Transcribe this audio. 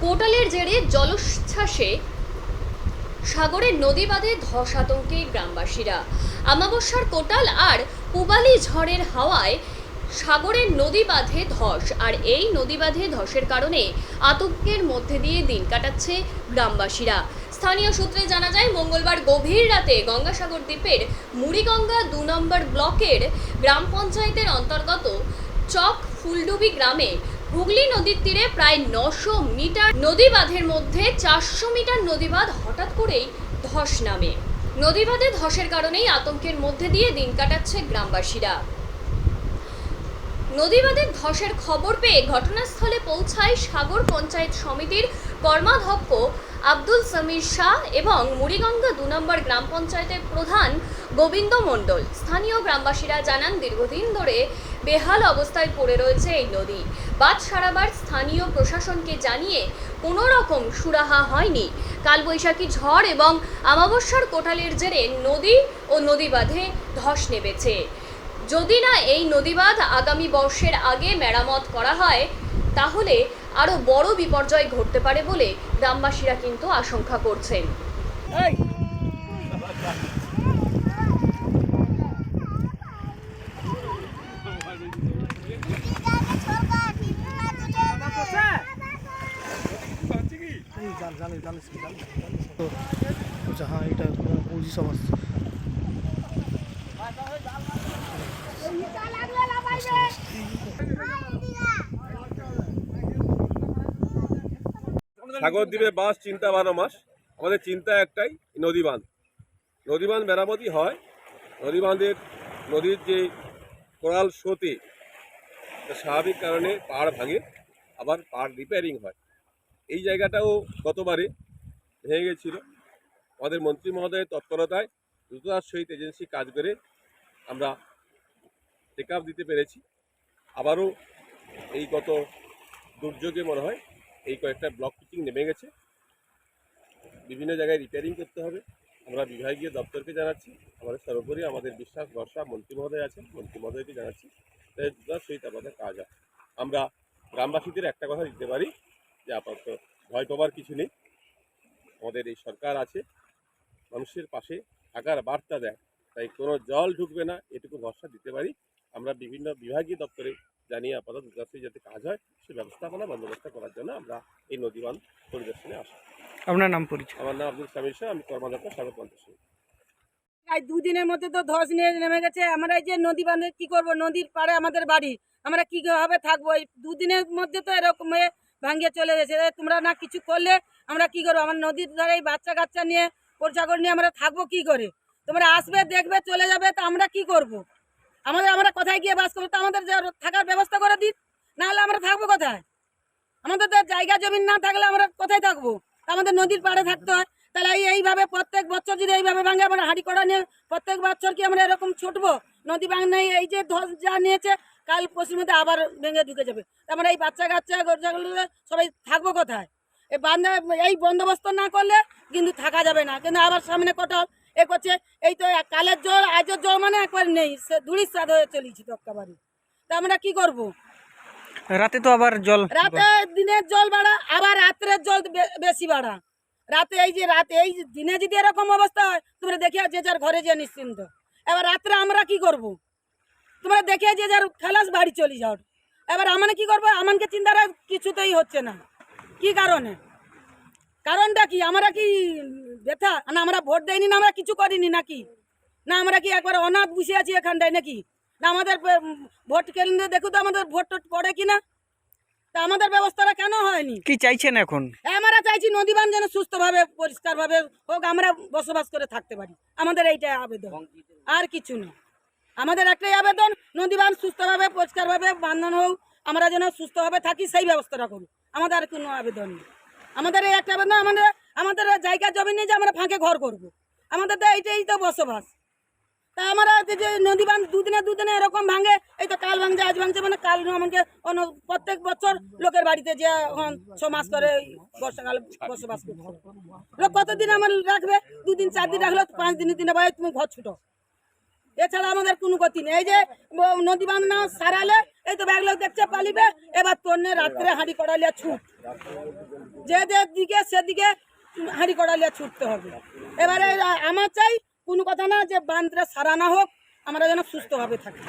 কোটালের জেরে জলোচ্ছ্বাসে সাগরের নদী বাঁধে ধস আতঙ্কে গ্রামবাসীরা। আমাবস্যার কোটাল আর পূবালি ঝড়ের হাওয়ায় সাগরের নদী বাঁধে ধস, আর এই নদী বাঁধে ধসের কারণে আতঙ্কের মধ্যে দিয়ে দিন কাটাচ্ছে গ্রামবাসীরা। স্থানীয় সূত্রে জানা যায়, মঙ্গলবার গভীর রাতে গঙ্গাসাগর দ্বীপের মুড়িগঙ্গা 2 নম্বর ব্লকের গ্রাম পঞ্চায়েতের অন্তর্গত চক ফুলডুবি গ্রামে হুগলি নদীর তীরে প্রায় 900 মিটার নদী বাঁধের মধ্যে 400 মিটার নদী বাঁধ হঠাৎ করেই ধস নামে। নদী বাঁধে ধসের কারণেই আতঙ্কের মধ্যে দিয়ে দিন কাটাচ্ছে গ্রামবাসীরা। নদী বাঁধের ধসের খবর পেয়ে ঘটনাস্থলে পৌঁছায় সাগর পঞ্চায়েত সমিতির কর্মাধ্যক্ষ আব্দুল সমীর শাহ এবং মুড়িগঙ্গা 2 নম্বর গ্রাম পঞ্চায়েতের প্রধান গোবিন্দ মণ্ডল। স্থানীয় গ্রামবাসীরা জানান, দীর্ঘদিন ধরে বেহাল অবস্থায় পড়ে রয়েছে এই নদী। বাঁধ সারাবার স্থানীয় প্রশাসনকে জানিয়ে কোনো রকম সুরাহা হয়নি। কালবৈশাখী ঝড় এবং আমাবস্যার কোটালের জেরে নদী ও নদী বাঁধে ধস নেমেছে। যদি না এই নদীবাঁধ আগামী বর্ষের আগে মেরামত করা হয়, তাহলে আরো বড় বিপর্যয় ঘটতে পারে বলে গ্রামবাসীরা কিন্তু আশঙ্কা করছেন। हाँ এটা পুঁজি সব আসছে। সাগর দ্বীপে বাস চিন্তা 12 মাস। আমাদের চিন্তা একটাই, নদী বাঁধ মেরামতি হয়। নদীর যে কোরাল স্রোতে স্বাভাবিক কারণে পাড় ভাঙে, আবার পাড় রিপেয়ারিং হয়। এই জায়গাটাও গতবারে ভেঙে গেছিল। আমাদের মন্ত্রী মহোদয়ের তৎপরতায় দ্রুততার সহিত এজেন্সি কাজ করে আমরা টেক আপ দিতে পেরেছি। আবারও এই গত দুর্যোগে মনে হয় এই কয়েকটা ব্লক পিচিং নেমে গেছে, বিভিন্ন জায়গায় রিপেয়ারিং করতে হবে। আমরা বিভাগীয় দপ্তরকে জানাচ্ছি, আমাদের সর্বোপরি আমাদের বিশ্বাস ভরসা মন্ত্রী মহোদয় আছেন, মন্ত্রী মহোদয়কে জানাচ্ছি, দ্রুততার সহিত আমাদের কাজ হয়। আমরা গ্রামবাসীদের একটা কথা দিতে পারি যে আপাতত ভয় পাবার কিছু নেই। আমাদের এই সরকার আছে, মানুষের পাশে থাকার বার্তা দেয়, তাই কোনো জল ঢুকবে না এটুকু ভরসা দিতে পারি। আমরা বিভিন্ন বিভাগীয় দপ্তরে জানিয়ে আপাতত যাতে কাজ হয় সে ব্যবস্থাপনা বন্দোবস্ত করার জন্য আমরা এই নদীবাঁধ পরিদর্শনে আসি। আপনার নাম পরিচয়? আমার নাম আব্দুল সমীর শাহ, আমি কর্মাধ্যক্ষ সাগর পঞ্চায়েত সমিতি। এই দুদিনের মধ্যে তো ধস নিয়ে নেমে গেছে। আমরা এই যে নদী বাঁধে কি করব, নদীর পাড়ে আমাদের বাড়ি, আমরা কিভাবে থাকবো? এই দুদিনের মধ্যে তো এরকম ভাঙিয়ে চলে গেছে। তোমরা না কিছু করলে আমরা কি করবো? আমার নদীর ধারে এই বাচ্চা কাচ্চা নিয়ে পোরছাগর নিয়ে আমরা থাকবো কি করে? তোমরা আসবে, দেখবে, চলে যাবে, তো আমরা কি করব? আমরা কোথায় গিয়ে বাস করবো? তো আমাদের থাকার ব্যবস্থা করে দিন, নাহলে আমরা থাকবো কোথায়? আমাদের তো জায়গা জমিন না থাকলে আমরা কোথায় থাকবো? আমাদের নদীর পাড়ে থাকতে হয়। তাহলে এইভাবে প্রত্যেক বছর যদি এইভাবে ভাঙে, আমরা হাঁড়ি কড়া নিয়ে প্রত্যেক বছর কি আমরা এরকম ছুটবো? নদী নেই, এই যে ধস যা নিয়েছে, কাল পরশুর মধ্যে আবার ভেঙে ঢুকে যাবে। আমরা এই বাচ্চা কাচ্চা গরুগুলো সবাই থাকবো কোথায়? এই বান্ধা এই বন্দোবস্ত না করলে কিন্তু থাকা যাবে না। কিন্তু আবার সামনে কোটাল এ করছে, এই তো কালের জল আজের জল মানে একবার নেই, সে ধুড়ির স্বাদ হয়ে চলেছি তক্কাবাড়ি। তা আমরা কি করবো? রাতে তো আবার জল, রাতে দিনের জল বাড়া, আবার রাত্রের জল বেশি বাড়া। রাতে এই যে দিনে যদি এরকম অবস্থা হয়, তোমরা দেখে যে যার ঘরে যে নিশ্চিন্ত। এবার রাত্রে আমরা কি করব? তোমরা দেখে যে যার খালাস বাড়ি চলে যাও। এবার আমাকে কি করবো? আমাকে চিন্তাটা কিছুতেই হচ্ছে না। কি কারণটা কি? আমরা কি ব্যথা না? আমরা ভোট দেয়নি না? আমরা কিছু করিনি নাকি? না আমরা কি একবার অনাথ বসে আছি এখানটায় নাকি? না আমাদের ভোট কেন্দ্রে দেখো তো আমাদের ভোট টোট পড়ে কিনা? তা আমাদের ব্যবস্থাটা কেন হয়নি? কি চাইছেন এখন? আমরা চাইছি নদীবাঁধ যেন সুস্থভাবে পরিষ্কারভাবে হোক, আমরা বসবাস করে থাকতে পারি। আমাদের এইটাই আবেদন, আর কিছু না। আমাদের একটাই আবেদন, নদীবাঁধ সুস্থভাবে পরিষ্কারভাবে বাঁধানো হোক, আমরা যেন সুস্থভাবে থাকি সেই ব্যবস্থাটা করুন। আমাদের আর কোনো আবেদন নেই। আমাদের এই একটা আবেদন, আমাদের জায়গা জমি নেই যে আমরা ফাঁকে ঘর করব। আমাদের তো এইটাই তো বসবাস। তা আমরা যে নদীবাঁধ দুদিনে এরকম ভাঙে, এই তো কাল ভাঙছে, আজ ভাঙছে, মানে কাল আমাকে প্রত্যেক বছর লোকের বাড়িতে যে 6 মাস করে বর্ষাকাল বসবাস করছে। লোক কতদিন আমার রাখবে? 2 দিন 4 দিন রাখলো, 5 দিনে ভাই তুমি ঘর ছুটো। এছাড়া আমাদের কোনো গতি নেই। এই যে নদীবাঁধ না সারালে এই তো ব্যাগ লোক দেখছে পালিবে, এবার তোর নে রাত্রে হাঁড়ি কড়ালিয়া ছুট, যে দিকে সেদিকে হাঁড়ি কড়ালিয়া ছুটতে হবে। এবারে আমার চাই কোনো কথা না যে বান্ধটা সারানো হোক, আমরা যেন সুস্থভাবে থাকি।